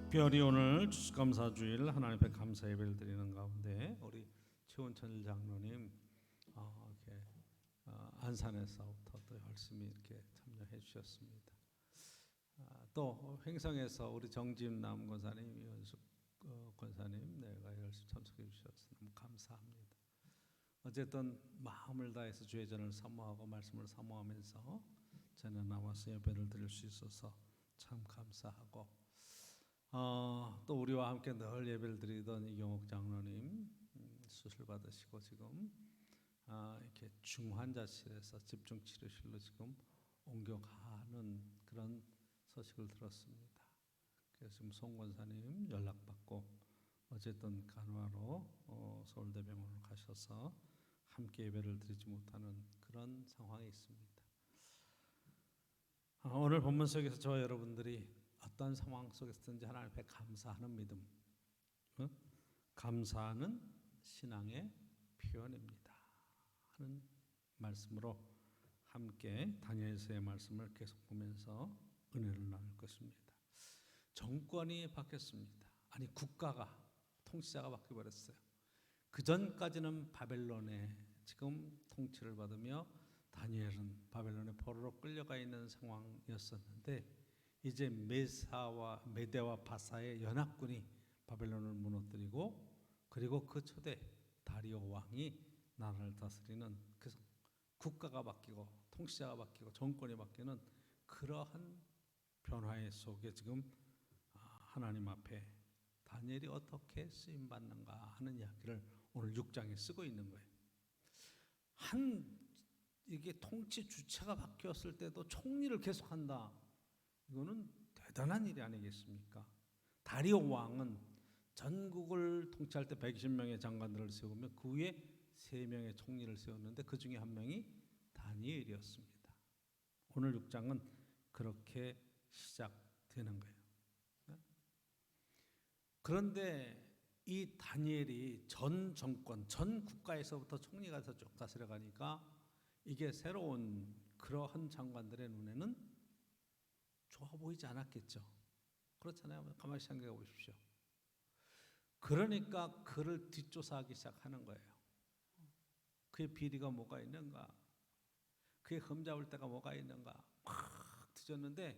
특별히 오늘 추수감사주일 하나님 앞에 감사 예배를 드리는 가운데 우리 최원천 장로님 이렇게 안산에서부터 또 열심히 이렇게 참여해 주셨습니다. 또 횡성에서 우리 정진남 권사님, 이현숙 권사님 내가 열심히 참석해 주셔서 너무 감사합니다. 어쨌든 마음을 다해서 주의 전을 사모하고 말씀을 사모하면서 저는 나와서 예배를 드릴 수 있어서 참 감사하고 또 우리와 함께 늘 예배를 드리던 이경옥 장로님 수술 받으시고 지금 이렇게 중환자실에서 집중치료실로 지금 옮겨가는 그런 소식을 들었습니다. 그래서 지금 송 권사님 연락받고 어쨌든 간호하러 서울대병원을 가셔서 함께 예배를 드리지 못하는 그런 상황이 있습니다. 오늘 본문 속에서 저와 여러분들이 어떤 상황 속에서든지 하나님 앞에 감사하는 믿음, 감사하는 신앙의 표현입니다 하는 말씀으로 함께 다니엘서의 말씀을 계속 보면서 은혜를 나눌 것입니다. 정권이 바뀌었습니다. 아니 국가가, 통치자가 바뀌어버렸어요. 그 전까지는 바벨론에 지금 통치를 받으며 다니엘은 바벨론의 포로로 끌려가 있는 상황이었었는데 이제 메대와 바사의 연합군이 바벨론을 무너뜨리고 그리고 그 초대 다리오 왕이 나라를 다스리는 그 국가가 바뀌고 통치자가 바뀌고 정권이 바뀌는 그러한 변화의 속에 지금 하나님 앞에 다니엘이 어떻게 쓰임 받는가 하는 이야기를 오늘 6장에 쓰고 있는 거예요. 이게 통치 주체가 바뀌었을 때도 총리를 계속한다. 이거는 대단한 일이 아니겠습니까? 다리오 왕은 전국을 통치할 때 120명의 장관들을 세우며 그 위에 3명의 총리를 세웠는데 그 중에 한 명이 다니엘이었습니다. 오늘 6장은 그렇게 시작되는 거예요. 그런데 이 다니엘이 전 정권, 전 국가에서부터 총리가 쭉 다스려 가니까 이게 새로운 그러한 장관들의 눈에는 좋아 보이지 않았겠죠. 그렇잖아요. 가만히 생각해 보십시오. 그러니까 그를 뒷조사하기 시작하는 거예요. 그의 비리가 뭐가 있는가, 그의 흠잡을 데가 뭐가 있는가 막 뒤졌는데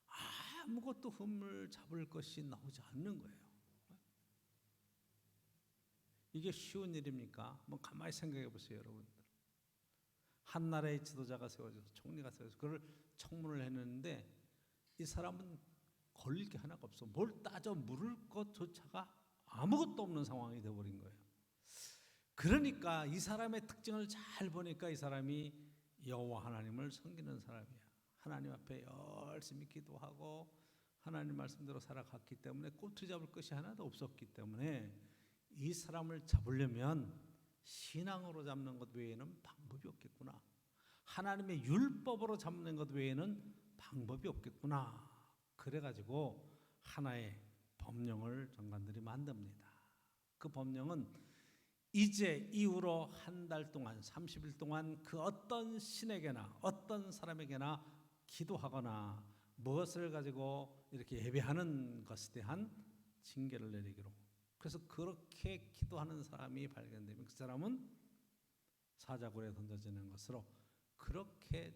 아무것도 흠을 잡을 것이 나오지 않는 거예요. 이게 쉬운 일입니까? 뭐 가만히 생각해 보세요, 여러분들. 한 나라의 지도자가 세워져서 총리가 세워져서 그걸 청문을 했는데 이 사람은 걸릴 게 하나가 없어. 뭘 따져 물을 것조차가 아무것도 없는 상황이 되어버린 거예요. 그러니까 이 사람의 특징을 잘 보니까 이 사람이 여호와 하나님을 섬기는 사람이야. 하나님 앞에 열심히 기도하고 하나님 말씀대로 살아갔기 때문에 꼬투리 잡을 것이 하나도 없었기 때문에 이 사람을 잡으려면 신앙으로 잡는 것 외에는 방법이 없겠구나. 하나님의 율법으로 잡는 것 외에는 방법이 없겠구나. 그래가지고 하나의 법령을 장관들이 만듭니다. 그 법령은 이제 이후로 한 달 동안 30일 동안 그 어떤 신에게나 어떤 사람에게나 기도하거나 무엇을 가지고 이렇게 예배하는 것에 대한 징계를 내리기로. 그래서 그렇게 기도하는 사람이 발견되면 그 사람은 사자굴에 던져지는 것으로 그렇게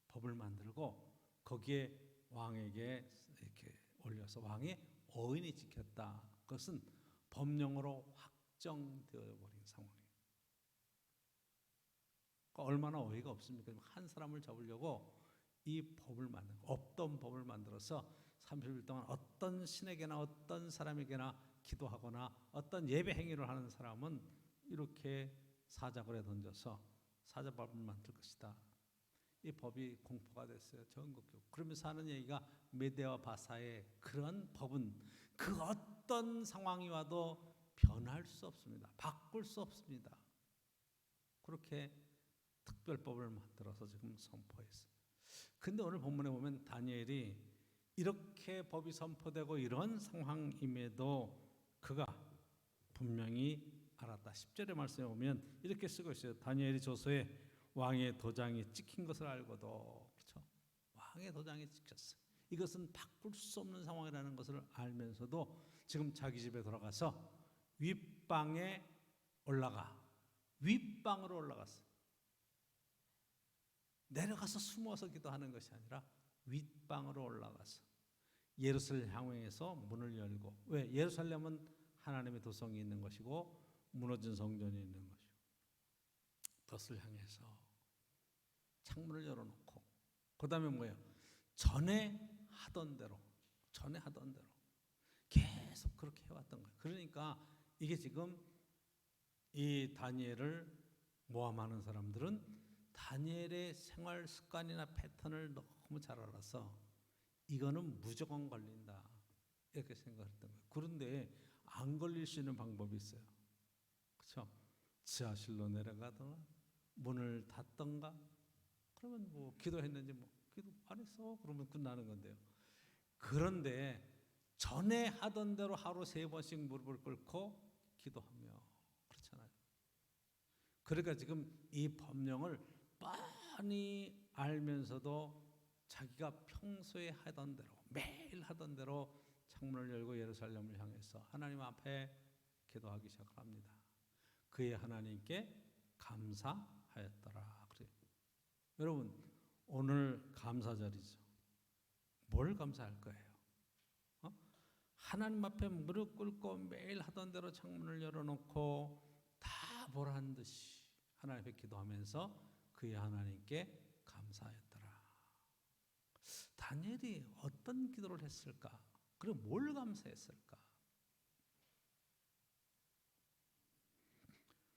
법을 만들고 거기에 왕에게 이렇게 올려서 왕의 어인이 지켰다. 그것은 법령으로 확정되어 버린 상황이에요. 그러니까 얼마나 어이가 없습니까? 한 사람을 잡으려고 이 법을 없던 법을 만들어서 30일 동안 어떤 신에게나 어떤 사람에게나 기도하거나 어떤 예배 행위를 하는 사람은 이렇게 사자굴에 던져서 사자밥을 만들 것이다. 이 법이 공포가 됐어요. 전국적으로. 그러면서 하는 얘기가 메대와 바사의 그런 법은 그 어떤 상황이 와도 변할 수 없습니다. 바꿀 수 없습니다. 그렇게 특별법을 만들어서 지금 선포했어요. 근데 오늘 본문에 보면 다니엘이 이렇게 법이 선포되고 이런 상황임에도 그가 분명히 알았다. 10절의 말씀에 보면 이렇게 쓰고 있어요. 다니엘이 조서에 왕의 도장이 찍힌 것을 알고도, 그렇죠? 왕의 도장이 찍혔어요. 이것은 바꿀 수 없는 상황이라는 것을 알면서도 지금 자기 집에 돌아가서 윗방에 올라가 윗방으로 올라갔어요. 내려가서 숨어서 기도하는 것이 아니라 윗방으로 올라가서 예루살렘 향해서 문을 열고, 왜? 예루살렘은 하나님의 도성이 있는 것이고 무너진 성전이 있는 것이고, 그것을 향해서 창문을 열어놓고, 그 다음에 뭐예요? 전에 하던 대로 계속 그렇게 해왔던 거예요. 그러니까 이게 지금 이 다니엘을 모함하는 사람들은 다니엘의 생활 습관이나 패턴을 너무 잘 알아서 이거는 무조건 걸린다 이렇게 생각했던 거예요. 그런데 안 걸릴 수 있는 방법이 있어요. 그렇죠? 지하실로 내려가거나 문을 닫던가, 그러면 뭐 기도했는지 뭐 기도 안 했어 그러면 끝나는 건데요. 그런데 전에 하던 대로 하루 3번씩 무릎을 꿇고 기도하며, 그렇잖아요. 그러니까 지금 이 법령을 뻔히 알면서도 자기가 평소에 하던 대로, 매일 하던 대로 창문을 열고 예루살렘을 향해서 하나님 앞에 기도하기 시작합니다. 그의 하나님께 감사하였더라. 그래요. 여러분, 오늘 감사절이죠. 뭘 감사할 거예요? 하나님 앞에 무릎 꿇고 매일 하던 대로 창문을 열어놓고 다 보란 듯이 하나님 앞에 기도하면서 그의 하나님께 감사하였더라. 다니엘이 어떤 기도를 했을까? 그리고 뭘 감사했을까?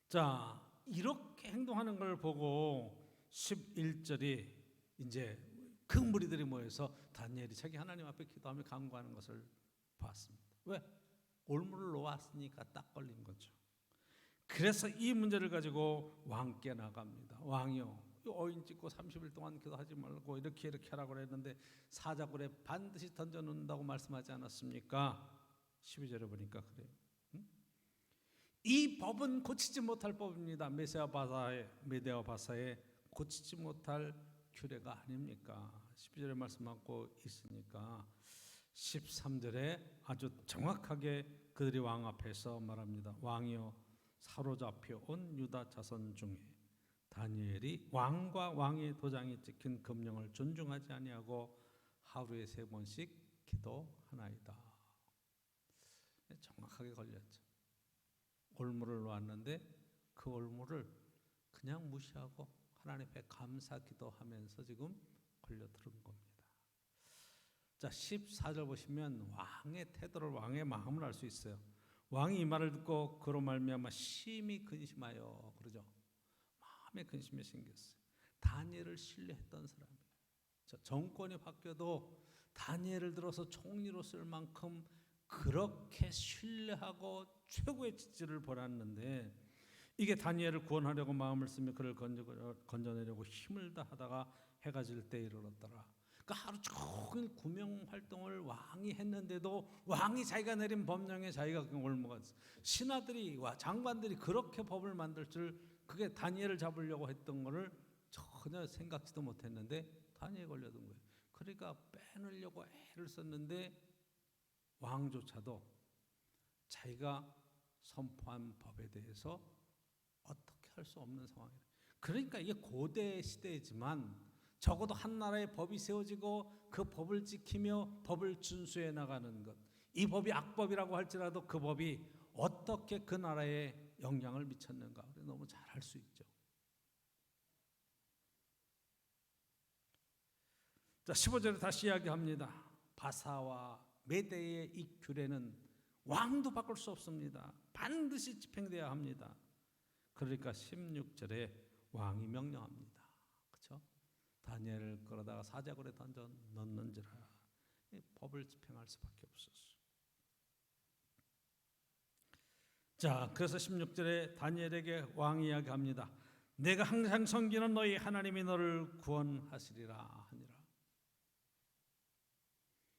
자, 이렇게 행동하는 걸 보고 11절이 이제 그 무리들이 모여서 다니엘이 자기 하나님 앞에 기도하며 간구하는 것을 봤습니다. 왜? 올무를 놓았으니까 딱 걸린 거죠. 그래서 이 문제를 가지고 왕께 나갑니다. 왕이요, 어인 찍고 30일 동안 기도하지 말고 이렇게 하라고 그랬는데 사자굴에 반드시 던져놓는다고 말씀하지 않았습니까? 12절에 보니까 그래요. 이 법은 고치지 못할 법입니다. 메대와 바사에 고치지 못할 규례가 아닙니까? 12절에 말씀하고 있으니까 13절에 아주 정확하게 그들이 왕 앞에서 말합니다. 왕이여, 사로잡혀 온 유다 자손 중에 다니엘이 왕과 왕의 도장이 찍힌 금령을 존중하지 아니하고 하루에 3번씩 기도하나이다. 정확하게 걸렸죠. 올무를 놓았는데 그 올무를 그냥 무시하고 하나님 앞에 감사 기도하면서 지금 걸려들은 겁니다. 자, 14절 보시면 왕의 태도를, 왕의 마음을 알 수 있어요. 왕이 이 말을 듣고 그로 말미암아 심히 근심하여, 그러죠. 마음에 근심이 생겼어요. 다니엘을 신뢰했던 사람이에요. 정권이 바뀌어도 다니엘을 들어서 총리로 쓸 만큼 그렇게 신뢰하고 최고의 지지를 보았는데, 이게 다니엘을 구원하려고 마음을 쓰며 그를 건져내려고 힘을 다하다가 해가 질 때 이르렀더라. 그러니까 하루 종일 구명 활동을 왕이 했는데도 왕이 자기가 내린 법령에 자기가 올무가 신하들이 와 장관들이 그렇게 법을 만들 줄, 그게 다니엘을 잡으려고 했던 거를 전혀 생각지도 못했는데 다니엘에 걸려든 거예요. 그러니까 빼내려고 애를 썼는데 왕조차도 자기가 선포한 법에 대해서 어떻게 할 수 없는 상황이에요. 그러니까 이게 고대 시대지만 적어도 한 나라의 법이 세워지고 그 법을 지키며 법을 준수해 나가는 것, 이 법이 악법이라고 할지라도 그 법이 어떻게 그 나라에 영향을 미쳤는가 너무 잘 알 수 있죠. 자, 15절에 다시 이야기합니다. 바사와 메대의 이 규례는 왕도 바꿀 수 없습니다. 반드시 집행되어야 합니다. 그러니까 16절에 왕이 명령합니다. 그렇죠? 다니엘을 끌어다가 사자굴에 던져 넣는지라. 법을 집행할 수밖에 없었어요. 자, 그래서 16절에 다니엘에게 왕이 이야기합니다. 내가 항상 섬기는 너희 하나님이 너를 구원하시리라 하니라.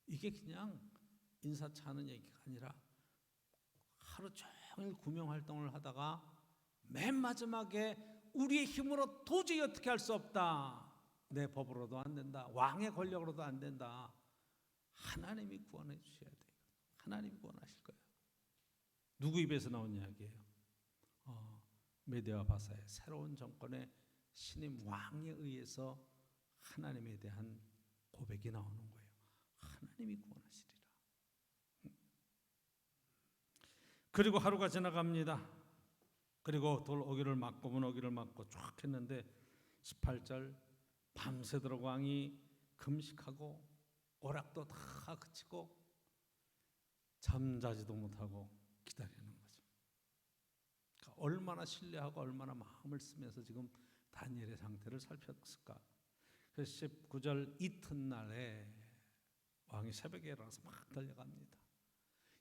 이게 그냥 인사차는 얘기가 아니라 하루 종일 구명 활동을 하다가 맨 마지막에 우리의 힘으로 도저히 어떻게 할 수 없다, 내 법으로도 안 된다, 왕의 권력으로도 안 된다, 하나님이 구원해 주셔야 돼요. 하나님이 구원하실 거예요. 누구 입에서 나온 이야기예요? 메데와 바사의 새로운 정권의 신임 왕에 의해서 하나님에 대한 고백이 나오는 거예요. 하나님이 구원하시리라. 그리고 하루가 지나갑니다. 그리고 돌 오기를 막고 문 오기를 막고 쫙 했는데 18절 밤새도록 왕이 금식하고 오락도 다 그치고 잠자지도 못하고 기다리는 거죠. 그러니까 얼마나 신뢰하고 얼마나 마음을 쓰면서 지금 다니엘의 상태를 살폈을까. 그래서 19절 이튿날에 왕이 새벽에 일어나서 막 달려갑니다.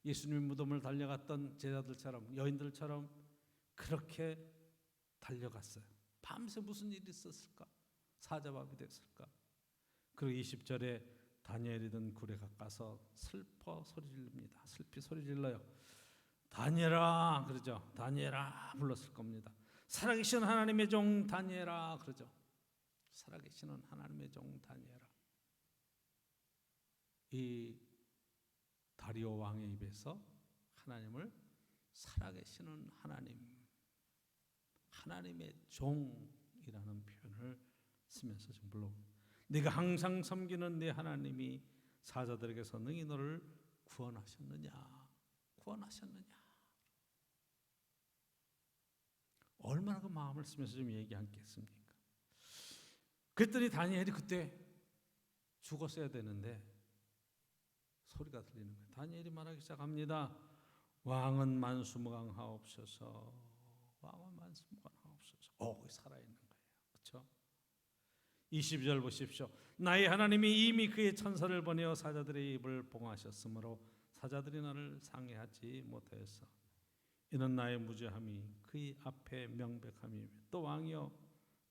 예수님 무덤을 달려갔던 제자들처럼 여인들처럼 그렇게 달려갔어요. 밤새 무슨 일이 있었을까? 사자밥이 됐을까? 그리고 20절에 다니엘이 든 굴에 가까서 슬퍼 소리 지릅니다. 슬피 소리 질러요. 다니엘아 그러죠. 다니엘아 불렀을 겁니다. 살아계신 하나님의 종 다니엘아 그러죠. 살아계시는 하나님의 종 다니엘아. 이 다리오 왕의 입에서 하나님을 살아계시는 하나님, 하나님의 종이라는 표현을 쓰면서 지금 불러옵니다. 네가 항상 섬기는 네 하나님이 사자들에게서 능히 너를 구원하셨느냐. 얼마나 그 마음을 쓰면서 좀 얘기하겠습니까? 그랬더니 다니엘이 그때 죽었어야 되는데 소리가 들리는 거예요. 다니엘이 말하기 시작합니다. 왕은 만수무강하옵소서. 왕은 만수무강하옵소서. 살아있는 거예요. 그렇죠? 20절 보십시오. 나의 하나님이 이미 그의 천사를 보내어 사자들의 입을 봉하셨으므로 사자들이 나를 상해하지 못하였어. 이는 나의 무죄함이 그의 앞에 명백함이며 또 왕이여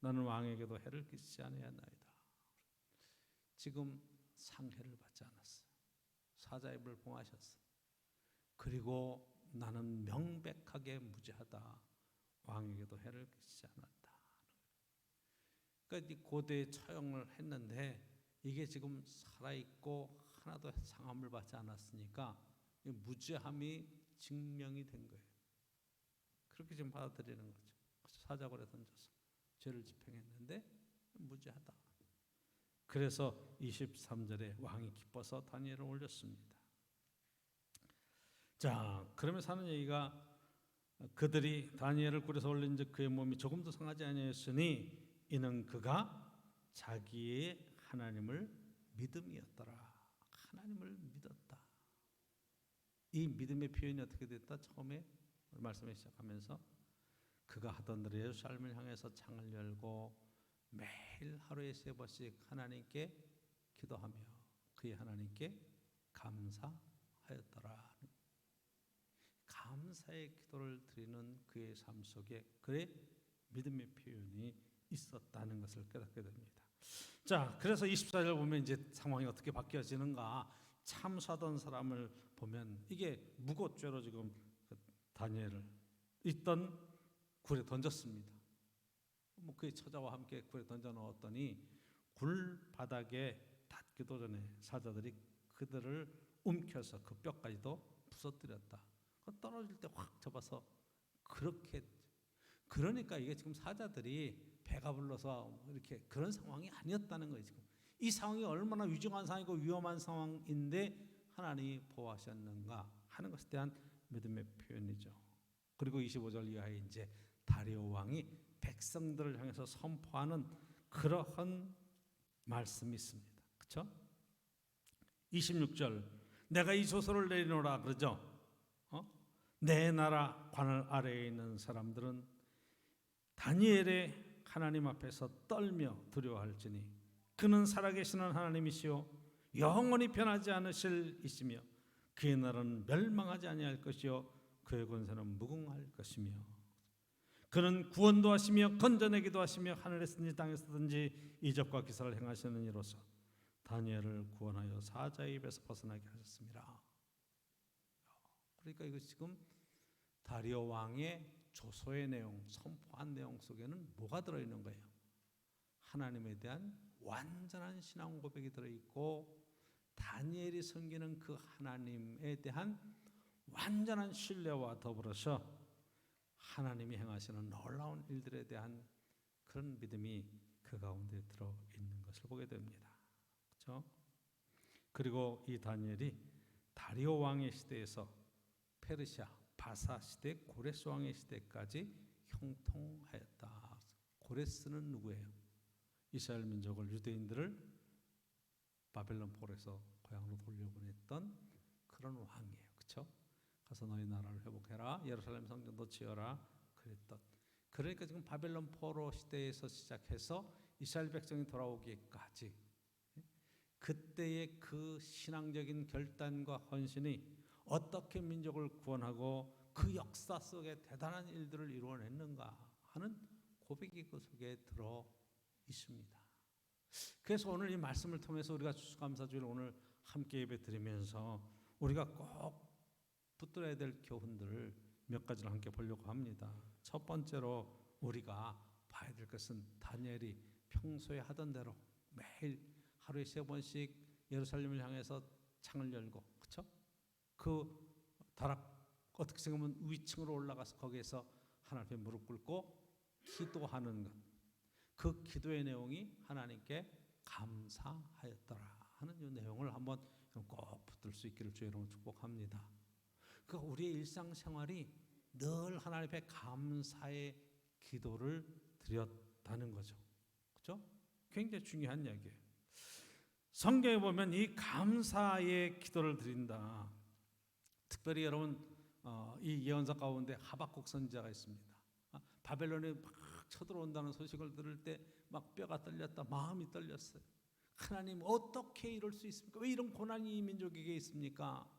나는 왕에게도 해를 끼치지 아니하나이다. 지금 상해를 받지 않았어요. 사자의 입을 봉하셨어. 그리고 나는 명백하게 무죄하다. 왕에게도 해를 끼치지 않았다. 그러니까 이 고대에 처형을 했는데 이게 지금 살아있고 하나도 상함을 받지 않았으니까 무죄함이 증명이 된 거예요. 그렇게 지금 받아들이는 거죠. 사자굴에 던져서 죄를 집행했는데 무죄하다. 그래서 23절에 왕이 기뻐서 다니엘을 올렸습니다. 자, 그러면서 하는 얘기가 그들이 다니엘을 굴에서 올린즉 그의 몸이 조금도 상하지 아니하였으니 이는 그가 자기의 하나님을 믿음이었더라. 하나님을 믿었다. 이 믿음의 표현이 어떻게 됐다? 처음에 말씀을 시작하면서 그가 하던 대로 예루살렘을 향해서 창을 열고 매일 하루에 3번씩 하나님께 기도하며 그의 하나님께 감사하였더라. 감사의 기도를 드리는 그의 삶 속에 그의 믿음의 표현이 있었다는 것을 깨닫게 됩니다. 자, 그래서 24절 보면 이제 상황이 어떻게 바뀌어지는가? 참수하던 사람을 보면 이게 무고죄로 지금 다니엘을 있던 굴에 던졌습니다. 그의 처자와 함께 굴에 던져 넣었더니 굴 바닥에 닿기도 전에 사자들이 그들을 움켜서 그 뼈까지도 부서뜨렸다. 떨어질 때 확 접어서 그렇게. 그러니까 이게 지금 사자들이 배가 불러서 이렇게 그런 상황이 아니었다는 거예요. 지금 이 상황이 얼마나 위중한 상황이고 위험한 상황인데 하나님이 보호하셨는가 하는 것에 대한 믿음의 표현이죠. 그리고 25절 이하에 이제 다리오 왕이 백성들을 향해서 선포하는 그러한 말씀이 있습니다. 그렇죠? 26절 내가 이 조서를 내리노라 그러죠. 내 나라 관을 아래에 있는 사람들은 다니엘의 하나님 앞에서 떨며 두려워할지니 그는 살아계시는 하나님이시요 영원히 변하지 않으실 이시며 그의 나라는 멸망하지 아니할 것이요 그의 권세는 무궁할 것이며 그는 구원도 하시며 건져내기도 하시며 하늘에서든지 땅에서든지 이적과 기사를 행하시는 이로서 다니엘을 구원하여 사자의 입에서 벗어나게 하셨습니다. 그러니까 이거 지금 다리오 왕의 조서의 내용, 선포한 내용 속에는 뭐가 들어있는 거예요? 하나님에 대한 완전한 신앙 고백이 들어있고 다니엘이 섬기는 그 하나님에 대한 완전한 신뢰와 더불어서 하나님이 행하시는 놀라운 일들에 대한 그런 믿음이 그 가운데 들어 있는 것을 보게 됩니다. 그렇죠? 그리고 이 다니엘이 다리오 왕의 시대에서 페르시아 바사 시대 고레스 왕의 시대까지 형통하였다. 고레스는 누구예요? 이스라엘 민족을 유대인들을 바벨론 포로에서 고향으로 돌려보냈던 그런 왕이에요. 그렇죠? 가서 너희 나라를 회복해라. 예루살렘 성전도 지어라. 그랬던. 그러니까 지금 바벨론 포로 시대에서 시작해서 이스라엘 백성이 돌아오기까지 그때의 그 신앙적인 결단과 헌신이 어떻게 민족을 구원하고 그 역사 속에 대단한 일들을 이루어냈는가 하는 고백이 그 속에 들어 있습니다. 그래서 오늘 이 말씀을 통해서 우리가 추수감사주일을 오늘 함께 예배드리면서 우리가 꼭 붙들어야 될 교훈들을 몇 가지를 함께 보려고 합니다. 첫 번째로 우리가 봐야 될 것은 다니엘이 평소에 하던 대로 매일 하루에 3번씩 예루살렘을 향해서 창을 열고, 그렇죠? 그 다락 어떻게 생각하면 위층으로 올라가서 거기에서 하나님 앞에 무릎 꿇고 기도하는 것. 그 기도의 내용이 하나님께 감사하였더라 하는 이 내용을 한번 꼭 붙들 수 있기를 주의 이름으로 축복합니다. 그러니까 우리의 일상생활이 늘 하나님 앞에 감사의 기도를 드렸다는 거죠. 그렇죠? 굉장히 중요한 이야기예요. 성경에 보면 이 감사의 기도를 드린다. 특별히 여러분 이 예언서 가운데 하박국 선지자가 있습니다. 바벨론에 막 쳐들어온다는 소식을 들을 때 막 뼈가 떨렸다, 마음이 떨렸어요. 하나님 어떻게 이럴 수 있습니까? 왜 이런 고난이 이 민족에게 있습니까?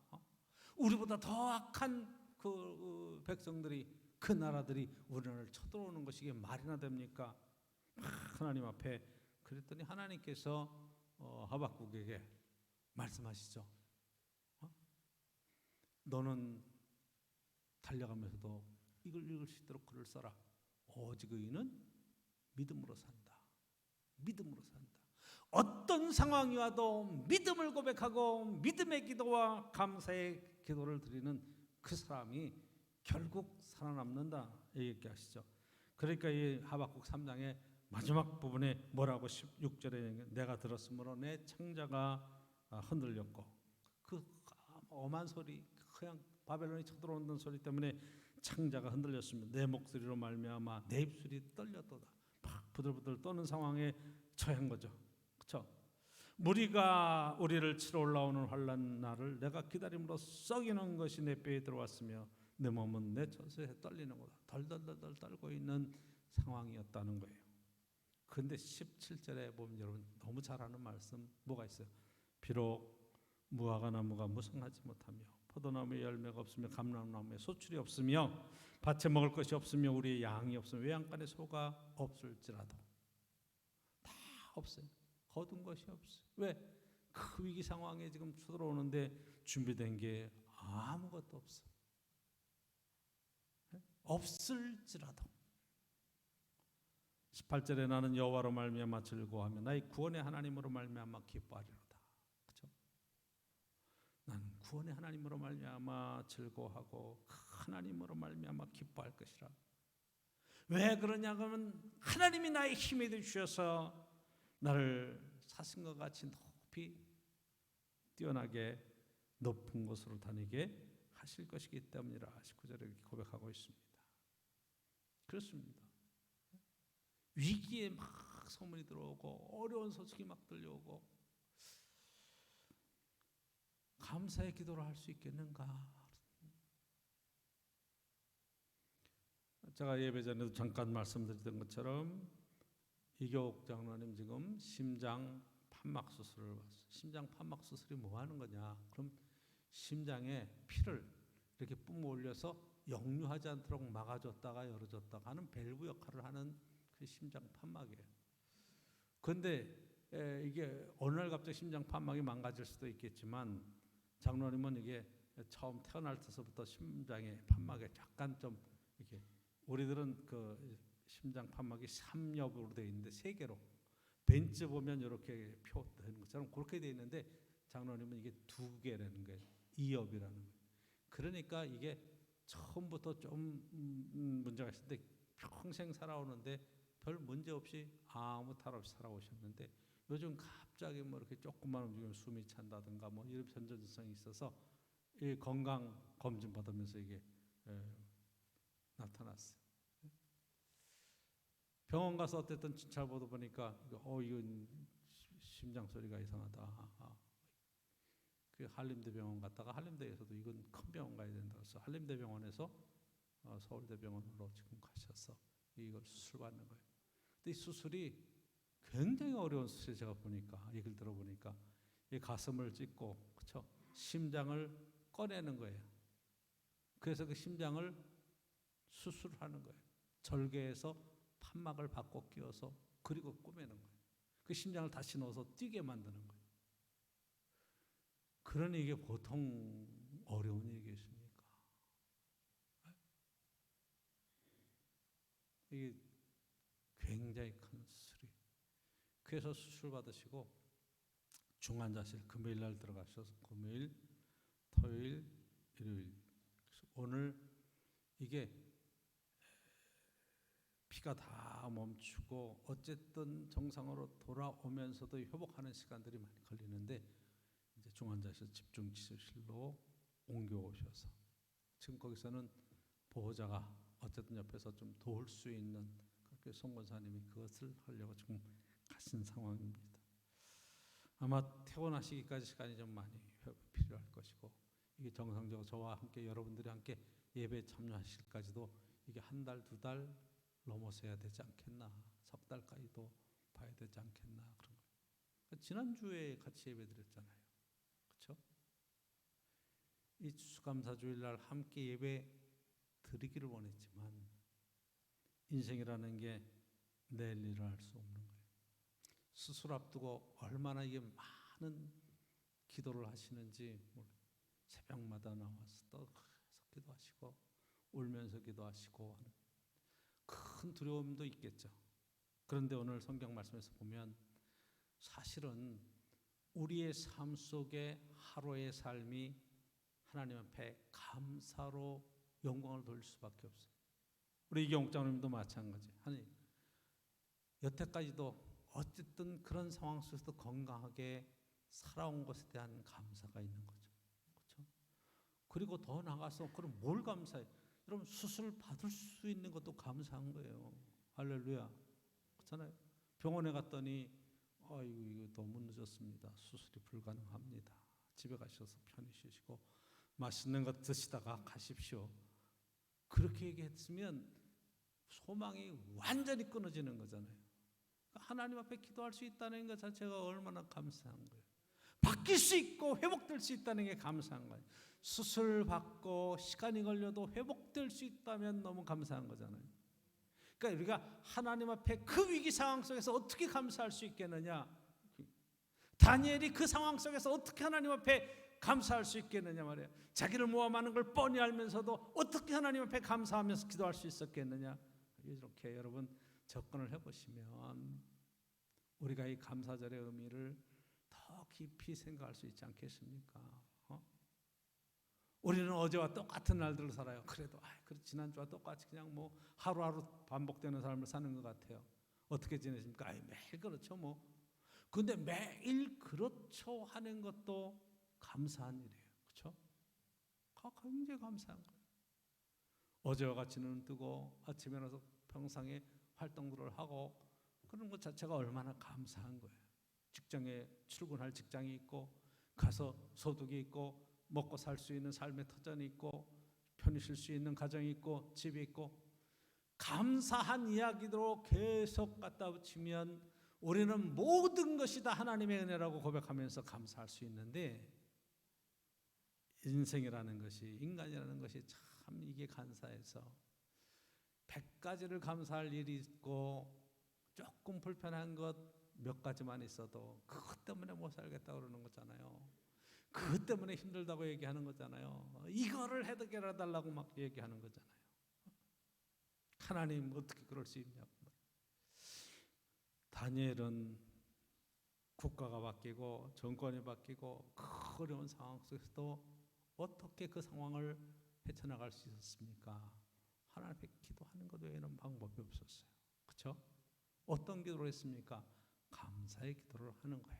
우리보다 더 악한 그 백성들이, 그 나라들이 우리나라를 쳐들어오는 것이 이게 말이나 됩니까? 하나님 앞에 그랬더니 하나님께서 하박국에게 말씀하시죠. 너는 달려가면서도 이걸 읽을 수 있도록 글을 써라. 오직 의인은 믿음으로 산다. 믿음으로 산다. 어떤 상황이 와도 믿음을 고백하고 믿음의 기도와 감사의 기도를 드리는 그 사람이 결국 살아남는다 얘기하시죠. 그러니까 이 하박국 3장의 마지막 부분에 뭐라고 16절에 내가 들었으므로 내 창자가 흔들렸고 그 엄한 소리, 그냥 바벨론이 쳐들어온다는 소리 때문에 창자가 흔들렸으며 내 목소리로 말미암아 내 입술이 떨렸도다. 막 부들부들 떠는 상황에 처한 거죠. 그렇죠? 무리가 우리를 치러 올라오는 환난 날을 내가 기다림으로 썩이는 것이 내 뼈에 들어왔으며 내 몸은 내 처소에 떨리는 거다. 덜덜덜덜 떨고 있는 상황이었다는 거예요. 그런데 17절에 보면 여러분 너무 잘 아는 말씀 뭐가 있어요? 비록 무화과 나무가 무성하지 못하며 포도나무에 열매가 없으며 감람나무에 소출이 없으며 밭에 먹을 것이 없으며 우리의 양이 없으며 외양간에 소가 없을지라도 다 없어요. 거둔 것이 없어요. 왜? 그 위기 상황에 지금 쳐들어오는데 준비된 게 아무것도 없어. 없을지라도 18절에 나는 여호와로 말미암아 즐거워하며 나의 구원의 하나님으로 말미암아 기뻐하리로다. 그렇죠? 나는 구원의 하나님으로 말미암아 즐거워하고 하나님으로 말미암아 기뻐할 것이라. 왜 그러냐 하면 하나님이 나의 힘이 되주셔서 나를 사슴과 같이 높이 뛰어나게 높은 곳으로 다니게 하실 것이기 때문이라 19절에 이렇게 고백하고 있습니다. 그렇습니다. 위기에 막 소문이 들어오고 어려운 소식이 막 들려오고 감사의 기도를 할 수 있겠는가? 제가 예배 전에도 잠깐 말씀드렸던 것처럼 이교옥 장로님 지금 심장 판막 수술을 받았어요. 심장 판막 수술이 뭐 하는 거냐? 그럼 심장에 피를 이렇게 뿜어 올려서 역류하지 않도록 막아줬다가 열어줬다가 하는 밸브 역할을 하는 그 심장 판막이에요. 그런데 이게 어느 날 갑자기 심장 판막이 망가질 수도 있겠지만 장로님은 이게 처음 태어날 때서부터 심장의 판막에 약간 좀 이렇게 우리들은 그 심장 판막이 3엽으로 되어 있는데 3개로 벤츠 보면 이렇게 표 되는 것처럼 그렇게 되어 있는데 장로님은 이게 2개라는 거예요. 2업이라는 거예요. 그러니까 이게 처음부터 좀 문제가 있었는데 평생 살아오는데 별 문제 없이 아무 탈 없이 살아오셨는데 요즘 갑자기 뭐 이렇게 조금만 움직이면 숨이 찬다든가 뭐 이런 변전성이 있어서 이 건강 검진 받으면서 이게 나타났어요. 병원 가서 어쨌든 진찰 보다 보니까 이건 심장 소리가 이상하다. 그 한림대병원 갔다가 한림대에서도 이건 큰 병원 가야 된다 그래서 한림대병원에서 서울대병원으로 지금 가셔서 이걸 수술 받는 거예요. 근데 이 수술이 굉장히 어려운 수술이 제가 보니까 얘기를 들어보니까 이 가슴을 찢고 그렇죠? 심장을 꺼내는 거예요. 그래서 그 심장을 수술하는 거예요. 절개해서 판막을 바꿔 끼워서 그리고 꼬매는 거예요. 그 심장을 다시 넣어서 뛰게 만드는 거예요. 그러니 이게 보통 어려운 일이겠습니까? 이게 굉장히 큰 수술이. 그래서 수술 받으시고 중환자실 금요일 날 들어가셔서 금요일, 토요일, 일요일. 그래서 오늘 이게 피가 다 멈추고 어쨌든 정상으로 돌아오면서도 회복하는 시간들이 많이 걸리는데 이제 중환자실 집중 치료실로 옮겨오셔서 지금 거기서는 보호자가 어쨌든 옆에서 좀 도울 수 있는 그렇게 송 권사님이 그것을 하려고 지금 가신 상황입니다. 아마 퇴원하시기까지 시간이 좀 많이 필요할 것이고 이게 정상적으로 저와 함께 여러분들이 함께 예배에 참여하실까지도 이게 1달, 2달 넘어서야 되지 않겠나, 3달까지도 봐야 되지 않겠나 그런 거예요. 그러니까 지난주에 같이 예배드렸잖아요. 그렇죠? 이 추수감사주일날 함께 예배 드리기를 원했지만 인생이라는 게 내일 일을 할 수 없는 거예요. 수술 앞두고 얼마나 이게 많은 기도를 하시는지 새벽마다 나와서 또 계속 기도하시고 울면서 기도하시고 하는 큰 두려움도 있겠죠. 그런데 오늘 성경 말씀에서 보면 사실은 우리의 삶 속에 하루의 삶이 하나님 앞에 감사로 영광을 돌릴 수밖에 없어요. 우리 이경욱 장로님도 마찬가지. 하나님, 여태까지도 어쨌든 그런 상황 속에서도 건강하게 살아온 것에 대한 감사가 있는 거죠. 그렇죠? 그리고 더 나가서 그럼 뭘 감사해? 여러분 수술 받을 수 있는 것도 감사한 거예요. 할렐루야. 그렇잖아요. 병원에 갔더니 이거 너무 늦었습니다. 수술이 불가능합니다. 집에 가셔서 편히 쉬시고 맛있는 것 드시다가 가십시오. 그렇게 얘기했으면 소망이 완전히 끊어지는 거잖아요. 하나님 앞에 기도할 수 있다는 것 자체가 얼마나 감사한 거예요. 바뀔 수 있고 회복될 수 있다는 게 감사한 거예요. 수술 받고 시간이 걸려도 회복될 수 있다면 너무 감사한 거잖아요. 그러니까 우리가 하나님 앞에 그 위기 상황 속에서 어떻게 감사할 수 있겠느냐. 다니엘이 그 상황 속에서 어떻게 하나님 앞에 감사할 수 있겠느냐 말이에요. 자기를 모함하는 걸 뻔히 알면서도 어떻게 하나님 앞에 감사하면서 기도할 수 있었겠느냐. 이렇게 여러분 접근을 해보시면 우리가 이 감사절의 의미를 더 깊이 생각할 수 있지 않겠습니까? 우리는 어제와 똑같은 날들을 살아요. 그래도 지난주와 똑같이 그냥 뭐 하루하루 반복되는 삶을 사는 것 같아요. 어떻게 지내십니까? 매일 그렇죠 뭐. 근데 매일 그렇죠 하는 것도 감사한 일이에요. 그렇죠? 굉장히 감사한 거예요. 어제와 같이 눈을 뜨고 아침에 일어나서 평상에 활동들을 하고 그런 것 자체가 얼마나 감사한 거예요. 직장에 출근할 직장이 있고 가서 소득이 있고 먹고 살 수 있는 삶의 터전이 있고 편히 쉴 수 있는 가정이 있고 집이 있고 감사한 이야기로 계속 갖다 붙이면 우리는 모든 것이 다 하나님의 은혜라고 고백하면서 감사할 수 있는데 인생이라는 것이 인간이라는 것이 참 이게 간사해서 100가지를 감사할 일이 있고 조금 불편한 것 몇 가지만 있어도 그것 때문에 못 살겠다 그러는 거잖아요. 그것 때문에 힘들다고 얘기하는 거잖아요. 이거를 해결해 달라고 막 얘기하는 거잖아요. 하나님 어떻게 그럴 수 있냐고. 다니엘은 국가가 바뀌고 정권이 바뀌고 그 어려운 상황 속에서도 어떻게 그 상황을 헤쳐나갈 수 있었습니까? 하나님 앞에 기도하는 것 외에는 방법이 없었어요. 그렇죠? 어떤 기도를 했습니까? 감사의 기도를 하는 거예요.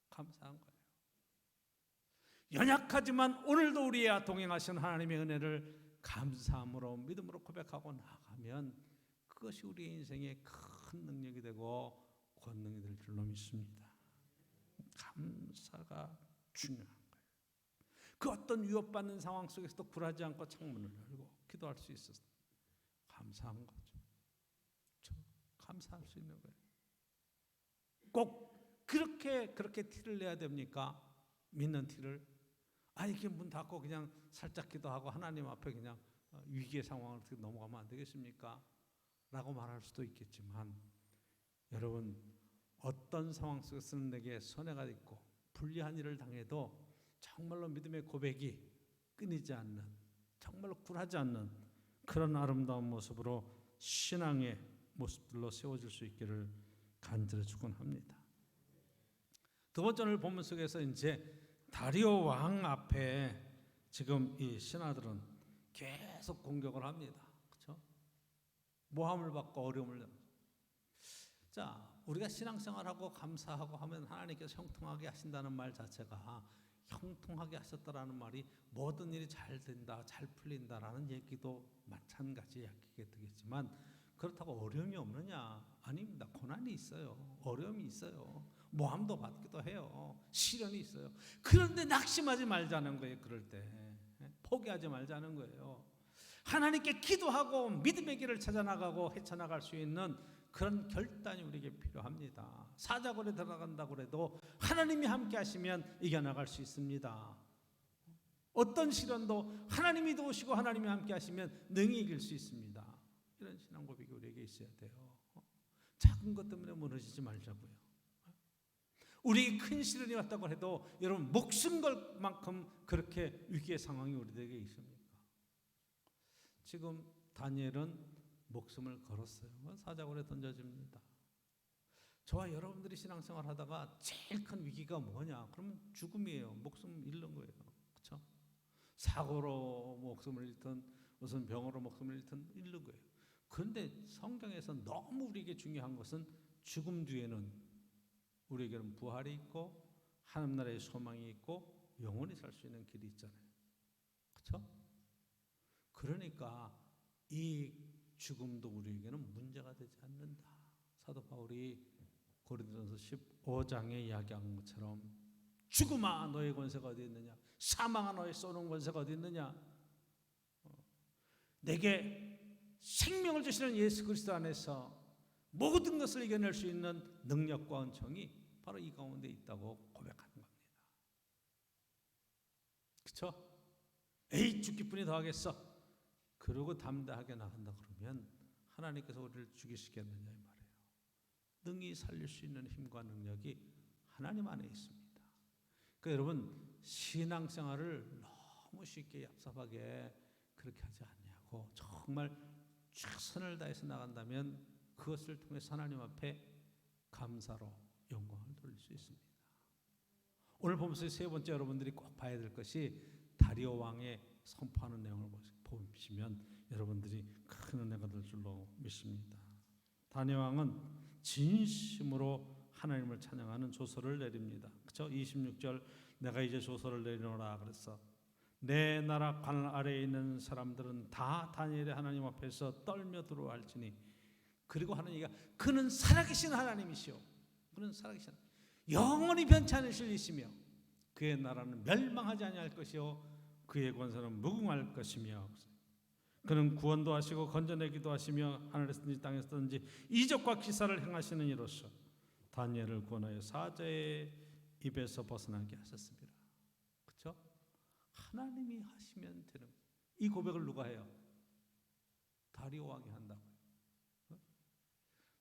감사한 거예요. 연약하지만 오늘도 우리와 동행하신 하나님의 은혜를 감사함으로 믿음으로 고백하고 나아가면 그것이 우리의 인생의 큰 능력이 되고 권능이 될 줄로 믿습니다. 감사가 중요한 거예요. 그 어떤 위협받는 상황 속에서도 굴하지 않고 창문을 열고 기도할 수 있어서 감사한 거죠. 감사할 수 있는 거예요. 꼭 그렇게 티를 내야 됩니까? 믿는 티를? 아니 이렇게 문 닫고 그냥 살짝 기도하고 하나님 앞에 그냥 위기의 상황을 넘어가면 안 되겠습니까? 라고 말할 수도 있겠지만 여러분 어떤 상황 속에서는 내게 손해가 있고 불리한 일을 당해도 정말로 믿음의 고백이 끊이지 않는, 정말로 굴하지 않는 그런 아름다운 모습으로 신앙의 모습들로 세워질 수 있기를 간절히 축원합니다. 두 번째 오늘 본문 속에서 이제 다리오 왕 앞에 지금 이 신하들은 계속 공격을 합니다. 그렇죠? 모함을 받고 어려움을. 자, 우리가 신앙생활하고 감사하고 하면 하나님께서 형통하게 하신다는 말 자체가 형통하게 하셨다라는 말이 모든 일이 잘 된다, 잘 풀린다라는 얘기도 마찬가지 이야기가 되겠지만 그렇다고 어려움이 없느냐? 아닙니다. 고난이 있어요. 어려움이 있어요. 모함도 받기도 해요. 시련이 있어요. 그런데 낙심하지 말자는 거예요. 그럴 때 포기하지 말자는 거예요. 하나님께 기도하고 믿음의 길을 찾아나가고 헤쳐나갈 수 있는 그런 결단이 우리에게 필요합니다. 사자굴에 들어간다고 해도 하나님이 함께 하시면 이겨나갈 수 있습니다. 어떤 시련도 하나님이 도우시고 하나님이 함께 하시면 능히 이길 수 있습니다. 이런 신앙 고백이 우리에게 있어야 돼요. 작은 것 때문에 무너지지 말자고요. 우리에게 큰 시련이 왔다고 해도 여러분 목숨 걸 만큼 그렇게 위기의 상황이 우리에게 있습니까? 지금 다니엘은 목숨을 걸었어요. 사자굴에 던져집니다. 저와 여러분들이 신앙생활 하다가 제일 큰 위기가 뭐냐? 그러면 죽음이에요. 목숨 잃는 거예요. 그렇죠? 사고로 목숨을 잃든 무슨 병으로 목숨을 잃는 거예요. 그런데 성경에서 너무 우리에게 중요한 것은 죽음 뒤에는 우리에게는 부활이 있고 하나님 나라의 소망이 있고 영원히 살 수 있는 길이 있잖아요. 그렇죠? 그러니까 이 죽음도 우리에게는 문제가 되지 않는다. 사도 바울이 고린도전서 15장에 이야기한 것처럼 죽음아 너의 권세가 어디 있느냐? 사망아 너의 쏘는 권세가 어디 있느냐? 내게 생명을 주시는 예수 그리스도 안에서 모든 것을 이겨낼 수 있는 능력과 은총이 바로 이 가운데 있다고 고백하는 겁니다. 그렇죠? 에이 죽기뿐이 더하겠어. 그러고 담대하게 나간다 그러면 하나님께서 우리를 죽이시겠느냐 이 말이에요. 능히 살릴 수 있는 힘과 능력이 하나님 안에 있습니다. 그러니까 여러분 신앙생활을 너무 쉽게 얍삽하게 그렇게 하지 않냐고 정말 최선을 다해서 나간다면 그것을 통해서 하나님 앞에 감사로 영광을 돌릴 수 있습니다. 오늘 보면서 세 번째 여러분들이 꼭 봐야 될 것이 다리오 왕의 선포하는 내용을 보시면 여러분들이 큰 은혜가 될 줄로 믿습니다. 다니엘 왕은 진심으로 하나님을 찬양하는 조서를 내립니다. 그렇죠? 26절 내가 이제 조서를 내리노라 그래서 내 나라 관 아래에 있는 사람들은 다 다니엘의 하나님 앞에서 떨며 들어할지니 그리고 하는 얘기가 그는 살아계신 하나님이시오. 그는 살아계신 영원히 변치 않으실 이시며 그의 나라는 멸망하지 아니할 것이요 그의 권세는 무궁할 것이며 그는 구원도 하시고 건져내기도 하시며 하늘에서든지 땅에서든지 이적과 기사를 행하시는 이로써 다니엘을 구원하여 사자의 입에서 벗어나게 하셨습니다. 그렇죠? 하나님이 하시면 되는 이 고백을 누가 해요? 다리오 왕이 한다고요.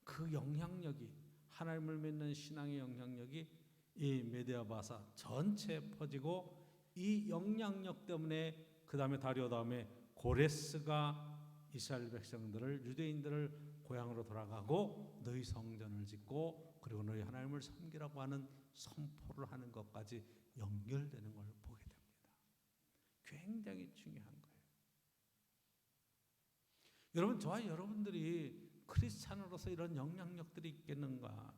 그 영향력이 하나님을 믿는 신앙의 영향력이 이 메디아 바사 전체에 퍼지고 이 영향력 때문에 그 다음에 다리오 다음에 고레스가 이스라엘 백성들을 유대인들을 고향으로 돌아가고 너희 성전을 짓고 그리고 너희 하나님을 섬기라고 하는 선포를 하는 것까지 연결되는 걸 보게 됩니다. 굉장히 중요한 거예요. 여러분, 저와 여러분들이 크리스찬으로서 이런 영향력들이 있겠는가?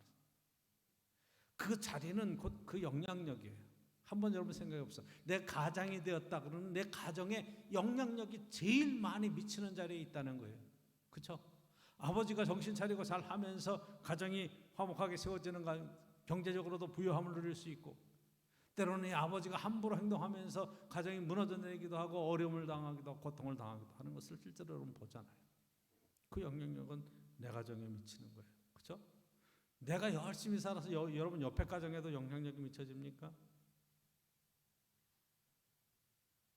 그 자리는 곧 그 영향력이에요. 한번 여러분 생각해 보세요. 내 가장이 되었다 그러면 내 가정에 영향력이 제일 많이 미치는 자리에 있다는 거예요. 그렇죠? 아버지가 정신 차리고 잘 하면서 가정이 화목하게 세워지는 경제적으로도 부유함을 누릴 수 있고, 때로는 이 아버지가 함부로 행동하면서 가정이 무너져 내리기도 하고 어려움을 당하기도 하고 고통을 당하기도 하는 것을 실제로 여러분 보잖아요. 그 영향력은 내 가정에 미치는 거예요. 그렇죠? 내가 열심히 살아서 여러분 옆에 가정에도 영향력이 미쳐집니까?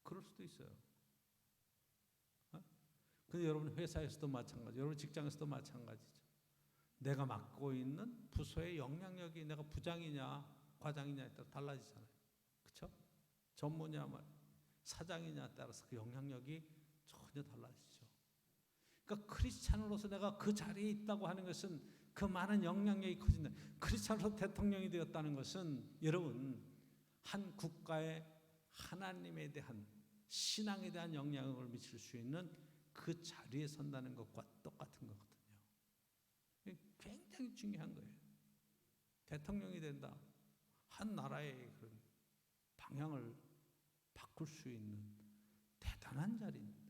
그럴 수도 있어요. 근데 여러분 회사에서도 마찬가지, 여러분 직장에서도 마찬가지죠. 내가 맡고 있는 부서의 영향력이 내가 부장이냐 과장이냐에 따라 달라지잖아요. 그렇죠? 전무냐 사장이냐에 따라서 그 영향력이 전혀 달라지죠. 그러니까 크리스찬으로서 내가 그 자리에 있다고 하는 것은 그 많은 영향력이 커진다. 크리스찬으로서 대통령이 되었다는 것은 여러분 한 국가의 하나님에 대한 신앙에 대한 영향을 미칠 수 있는 그 자리에 선다는 것과 똑같은 거거든요. 굉장히 중요한 거예요. 대통령이 된다. 한 나라의 그런 방향을 바꿀 수 있는 대단한 자리인데,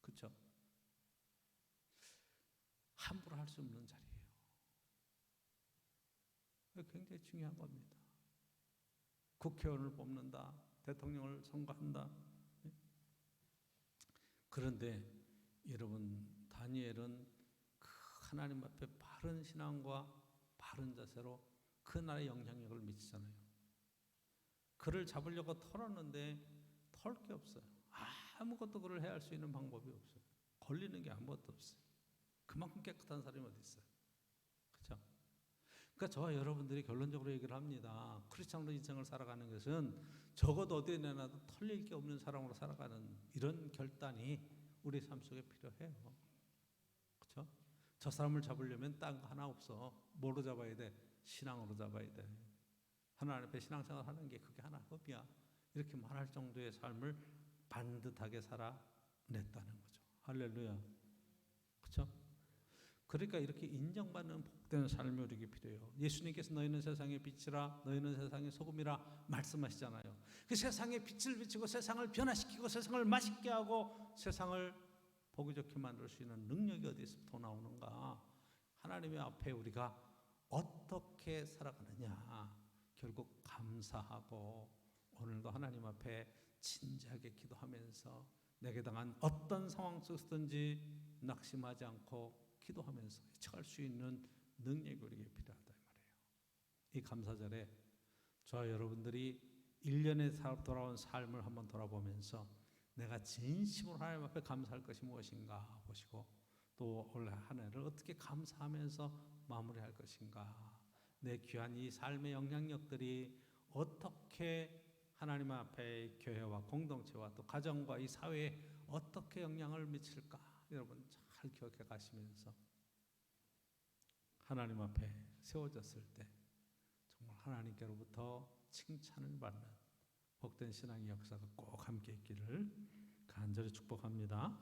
그렇죠? 함부로 할 수 없는 자리예요. 굉장히 중요한 겁니다. 국회의원을 뽑는다, 대통령을 선거한다. 그런데 여러분 다니엘은 그 하나님 앞에 바른 신앙과 바른 자세로 그 나라에 영향력을 미치잖아요. 그를 잡으려고 털었는데 털 게 없어요. 아무것도 그를 해할 수 있는 방법이 없어요. 걸리는 게 아무것도 없어요. 그만큼 깨끗한 사람이 어디 있어요. 그렇죠? 그러니까 저와 여러분들이 결론적으로 얘기를 합니다. 크리스찬으로 인생을 살아가는 것은 적어도 어디에 내놔도 털릴 게 없는 사람으로 살아가는 이런 결단이 우리 삶 속에 필요해요. 그렇죠? 저 사람을 잡으려면 딴 거 하나 없어. 뭐로 잡아야 돼? 신앙으로 잡아야 돼. 하나님 앞에 신앙생활 하는 게 그게 하나 법이야. 이렇게 말할 정도의 삶을 반듯하게 살아냈다는 거죠. 할렐루야. 그렇죠? 그러니까 이렇게 인정받는 복된 삶이 우리에게 필요해요. 예수님께서 너희는 세상의 빛이라 너희는 세상의 소금이라 말씀하시잖아요. 그 세상에 빛을 비치고 세상을 변화시키고 세상을 맛있게 하고 세상을 보기 좋게 만들 수 있는 능력이 어디서부터 나오는가? 하나님의 앞에 우리가 어떻게 살아가느냐? 결국 감사하고 오늘도 하나님 앞에 진지하게 기도하면서 내게 당한 어떤 상황 속에서든지 낙심하지 않고 기도하면서 헤쳐갈 수 있는 능력이 우리에게 필요하다 말이에요. 이 감사절에 저와 여러분들이 1년에 돌아온 삶을 한번 돌아보면서 내가 진심으로 하나님 앞에 감사할 것이 무엇인가 보시고 또 올 한 해를 어떻게 감사하면서 마무리할 것인가, 내 귀한 이 삶의 영향력들이 어떻게 하나님 앞에 교회와 공동체와 또 가정과 이 사회에 어떻게 영향을 미칠까 여러분 잘 기억해 가시면서 하나님 앞에 세워졌을 때 정말 하나님께로부터 칭찬을 받는 복된 신앙의 역사가 꼭 함께 있기를 간절히 축복합니다.